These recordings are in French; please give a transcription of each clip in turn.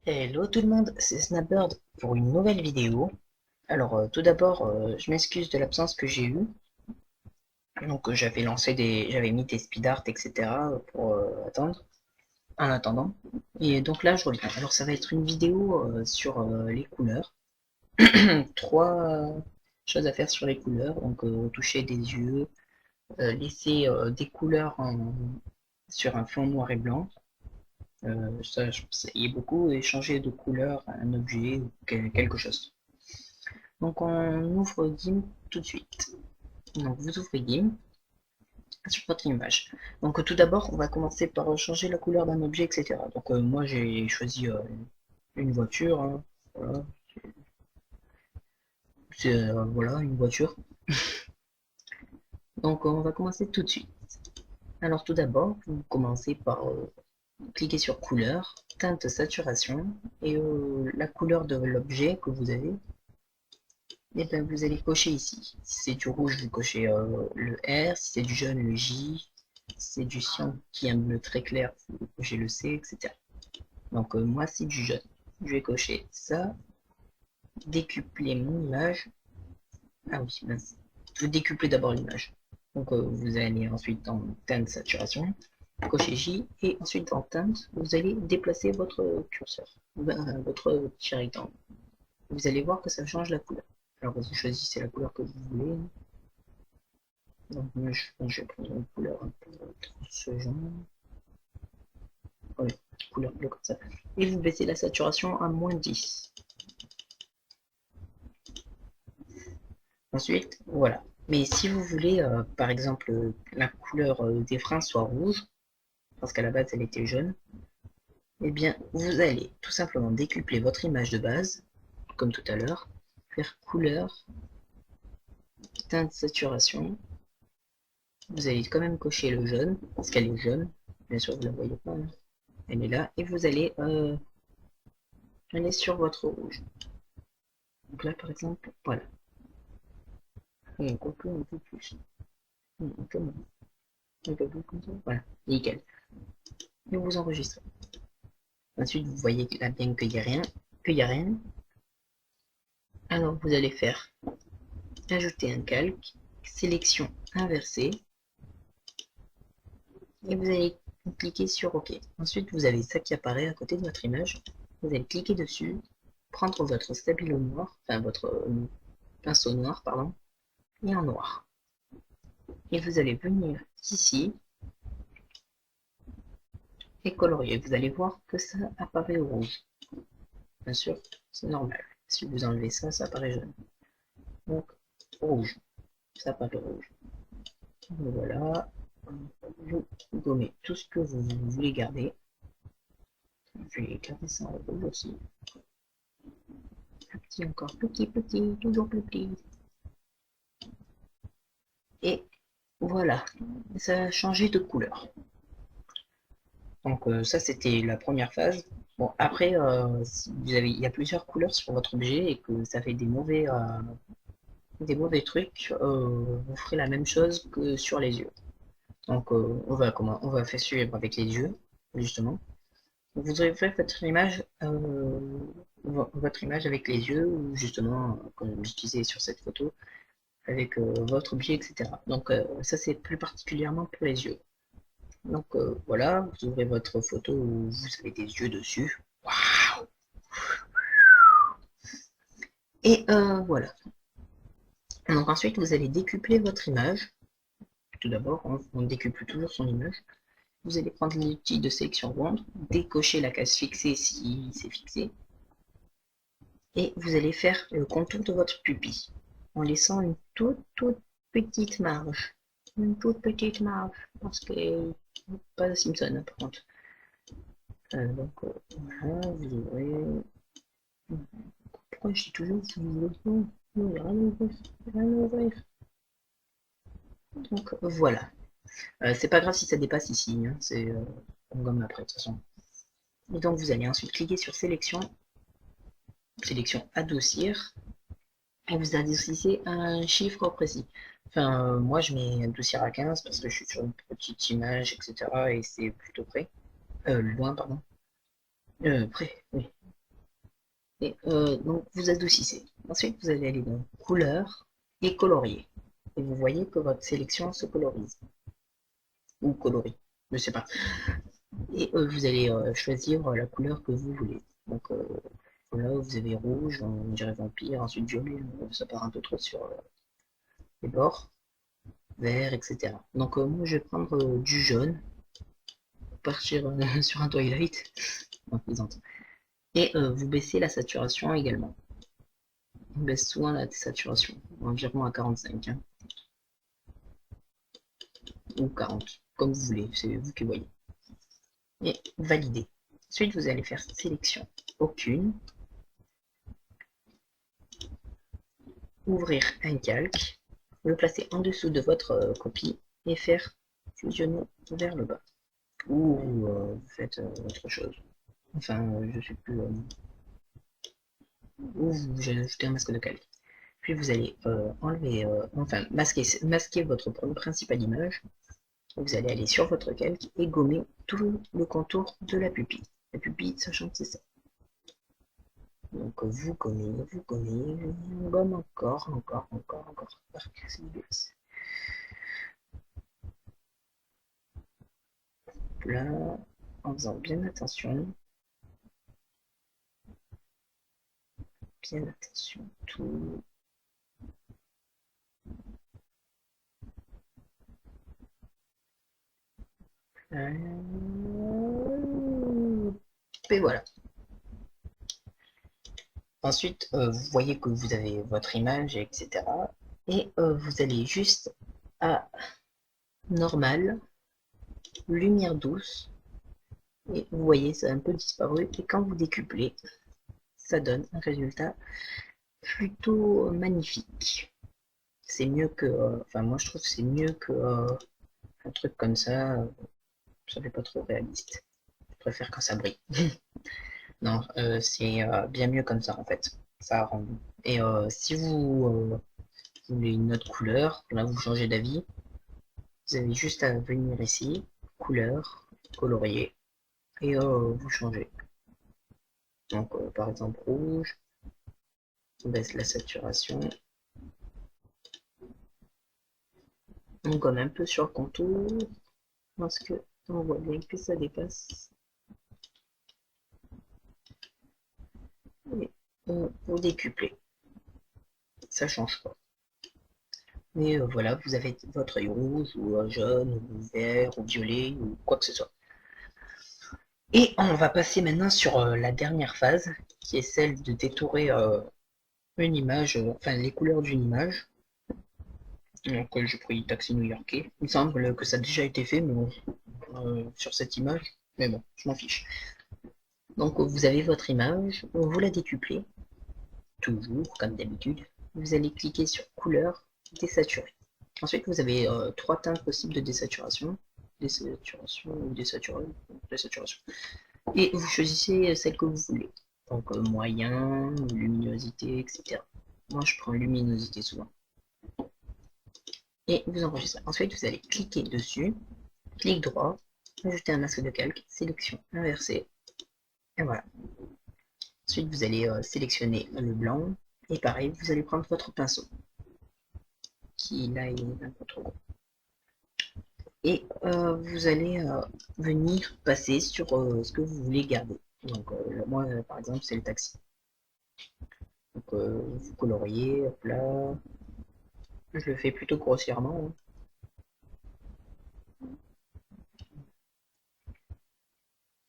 Hello tout le monde, c'est Snapbird pour une nouvelle vidéo. Alors tout d'abord, je m'excuse de l'absence que j'ai eue. Donc j'avais mis des speed art, etc. pour attendre, en attendant. Et donc là je reviens. Alors ça va être une vidéo sur les couleurs. Trois choses à faire sur les couleurs. Donc toucher des yeux, laisser des couleurs sur un fond noir et blanc. Ça, ça y est beaucoup, et changer de couleur à un objet ou quelque chose. Donc on ouvre GIMP tout de suite. Donc vous ouvrez GIMP sur votre image. Donc tout d'abord, on va commencer par changer la couleur d'un objet, etc. Donc moi j'ai choisi une voiture. Hein. Voilà, c'est voilà, une voiture. Donc on va commencer tout de suite. Alors tout d'abord, vous commencez par cliquer sur couleur, teinte, saturation, et la couleur de l'objet que vous avez. Et bien vous allez cocher ici. Si c'est du rouge, vous cochez le R, si c'est du jaune, le J, si c'est du cyan qui est un bleu très clair, vous cochez le C, etc. Donc moi c'est du jaune. Je vais cocher ça, décupler mon image. Ah oui, mince. Je vais décupler d'abord l'image. Donc vous allez ensuite dans teinte saturation, cocher J, et ensuite dans teinte, vous allez déplacer votre curseur, votre petit rectangle. Vous allez voir que ça change la couleur. Alors vous choisissez la couleur que vous voulez. Donc moi je vais prendre une couleur un peu ce genre. Ouais, couleur bleue comme ça. Et vous baissez la saturation à -10. Ensuite, voilà. Mais si vous voulez, par exemple, la couleur des freins soit rouge, parce qu'à la base elle était jaune, eh bien vous allez tout simplement décupler votre image de base, comme tout à l'heure, faire couleur, teinte, saturation. Vous allez quand même cocher le jaune, parce qu'elle est jaune. Bien sûr, vous ne la voyez pas, hein. Elle est là. Et vous allez aller sur votre rouge. Donc là, par exemple, voilà. Et un peu plus. Un peu moins. Un peu plus comme ça. Voilà, nickel. Et vous enregistrez. Ensuite, vous voyez là bien qu'il n'y a rien. Qu'il n'y a rien. Alors, vous allez faire ajouter un calque, sélection inversée, et vous allez cliquer sur OK. Ensuite, vous avez ça qui apparaît à côté de votre image. Vous allez cliquer dessus, prendre votre stabilo noir, enfin votre pinceau noir, pardon, et en noir. Et vous allez venir ici et colorier. Vous allez voir que ça apparaît rouge. Bien sûr, c'est normal. Si vous enlevez ça, ça apparaît jaune. Donc, rouge. Ça apparaît rouge. Voilà. Vous gommez tout ce que vous voulez garder. Je vais garder ça en rouge aussi. Plus petit encore. Plus petit, toujours plus petit. Et voilà. Ça a changé de couleur. Donc ça c'était la première phase. Bon après si il y a plusieurs couleurs sur votre objet et que ça fait des mauvais trucs, vous ferez la même chose que sur les yeux. Donc on va faire suivre avec les yeux justement. Vous aurez fait votre image avec les yeux ou justement comme j'utilisais sur cette photo avec votre objet, etc. Donc ça c'est plus particulièrement pour les yeux. Donc voilà, vous ouvrez votre photo où vous avez des yeux dessus. Waouh! Et voilà. Donc ensuite, vous allez décupler votre image. Tout d'abord, on décuple toujours son image. Vous allez prendre l'outil de sélection ronde, décocher la case fixée si c'est fixé, et vous allez faire le contour de votre pupille en laissant une toute petite marge. Une toute petite marge, parce que pas de Simpson par contre. Donc voilà, vous ouvrez. Pourquoi je dis toujours que vous non, non, il n'y a rien à ouvrir. Rien à ouvrir. Donc voilà. C'est pas grave si ça dépasse ici, hein, c'est on gomme après de toute façon. Et donc vous allez ensuite cliquer sur sélection, sélection adoucir, et vous adoucissez un chiffre précis. Enfin, moi je mets adoucir à 15 parce que je suis sur une petite image, etc. Et c'est plutôt près. Loin, pardon. Près, oui. Et donc vous adoucissez. Ensuite, vous allez aller dans couleur et colorier. Et vous voyez que votre sélection se colorise. Ou colorie, je sais pas. Et vous allez choisir la couleur que vous voulez. Donc là, vous avez rouge, on dirait vampire, ensuite violet, ça part un peu trop sur les bords, vert, etc. Donc moi, je vais prendre du jaune, pour partir sur un Twilight. Non, plaisante. Et vous baissez la saturation également. On baisse souvent la saturation, environ à 45, hein, ou 40, comme vous voulez, c'est vous qui voyez. Et valider. Ensuite, vous allez faire sélection aucune, ouvrir un calque, le placer en dessous de votre copie et faire fusionner vers le bas. Ou vous faites autre chose. Enfin, je sais plus. Ou vous ajoutez un masque de calque. Puis vous allez enlever, enfin masquer votre principale image. Vous allez aller sur votre calque et gommer tout le contour de la pupille. La pupille, sachant que c'est ça. Donc vous gommez, on gomme encore. C'est dégueulasse. Là, en faisant bien attention, tout. Et voilà. Ensuite, vous voyez que vous avez votre image, etc. Et vous allez juste à normal, lumière douce, et vous voyez, ça a un peu disparu. Et quand vous décuplez, ça donne un résultat plutôt magnifique. C'est mieux que, enfin moi je trouve que c'est mieux que un truc comme ça fait pas trop réaliste. Je préfère quand ça brille. Non, c'est bien mieux comme ça en fait. Ça rend. Et si vous voulez une autre couleur, là vous changez d'avis, vous avez juste à venir ici, couleur, colorier, et vous changez. Donc par exemple rouge, on baisse la saturation, on gomme un peu sur le contour, parce que on voit bien que ça dépasse. Et vous décuplez, ça change pas. Mais voilà, vous avez votre œil rouge, ou jaune, ou vert, ou violet, ou quoi que ce soit. Et on va passer maintenant sur la dernière phase, qui est celle de détourer une image, enfin les couleurs d'une image. Donc j'ai pris Taxi New-Yorkais. Il me semble que ça a déjà été fait, mais bon, sur cette image. Mais bon, je m'en fiche. Donc vous avez votre image, vous la décuplez, toujours comme d'habitude. Vous allez cliquer sur couleur, désaturer. Ensuite vous avez trois teintes possibles de désaturation. Désaturation ou désaturation. Et vous choisissez celle que vous voulez. Donc moyen, luminosité, etc. Moi je prends luminosité souvent. Et vous enregistrez. Ensuite vous allez cliquer dessus, clic droit, ajouter un masque de calque, sélection inversée, et voilà. Ensuite vous allez sélectionner le blanc, et pareil, vous allez prendre votre pinceau, qui là est un peu trop gros. Et vous allez venir passer sur ce que vous voulez garder. Donc moi par exemple c'est le taxi. Donc vous coloriez, hop là. Je le fais plutôt grossièrement, hein.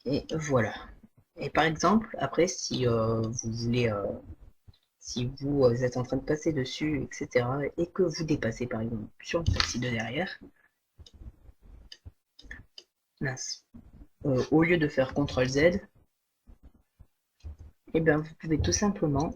Et voilà. Et par exemple, après, si vous voulez, si vous êtes en train de passer dessus, etc., et que vous dépassez par exemple sur le taxi de derrière, mince, au lieu de faire CTRL Z, et bien vous pouvez tout simplement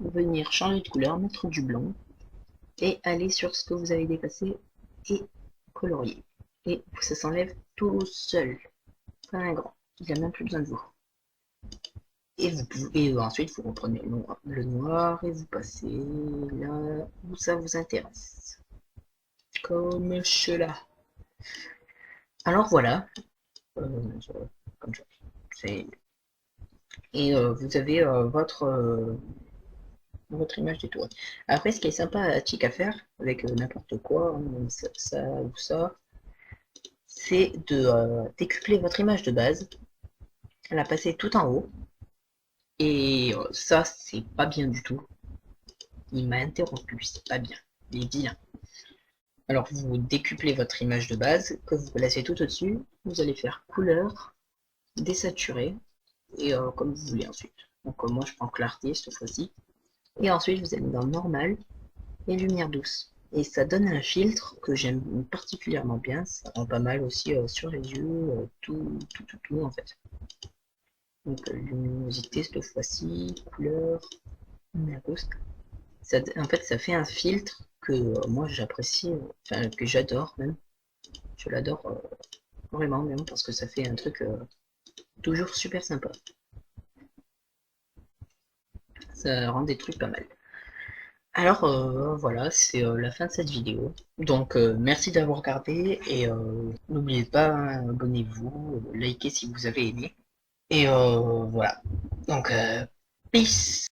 venir changer de couleur, mettre du blanc, et aller sur ce que vous avez dépassé et colorier. Et ça s'enlève tout seul, pas un grand. Il n'y a même plus besoin de vous. Et ensuite, vous reprenez le noir et vous passez là où ça vous intéresse. Comme cela. Alors voilà. Euh, comme ça. C'est Et vous avez votre image des tours. Après, ce qui est sympathique à faire avec n'importe quoi, hein, ça ou ça, c'est de décupler votre image de base, la passer tout en haut, et ça, c'est pas bien du tout. Il m'a interrompu, c'est pas bien. Il est vilain. Alors, vous décuplez votre image de base, que vous placez tout au-dessus, vous allez faire couleur, désaturer, et comme vous voulez ensuite. Donc, moi, je prends clarté cette fois-ci. Et ensuite, vous allez dans normal et lumière douce. Et ça donne un filtre que j'aime particulièrement bien. Ça rend pas mal aussi sur les yeux, tout en fait. Donc luminosité cette fois-ci, couleur, lumière douce. En fait, ça fait un filtre que moi j'apprécie, enfin que j'adore même. Je l'adore vraiment même parce que ça fait un truc toujours super sympa. Ça rend des trucs pas mal. Alors voilà, c'est la fin de cette vidéo. Donc merci d'avoir regardé et n'oubliez pas, hein, abonnez-vous, likez si vous avez aimé. Et voilà. Donc peace.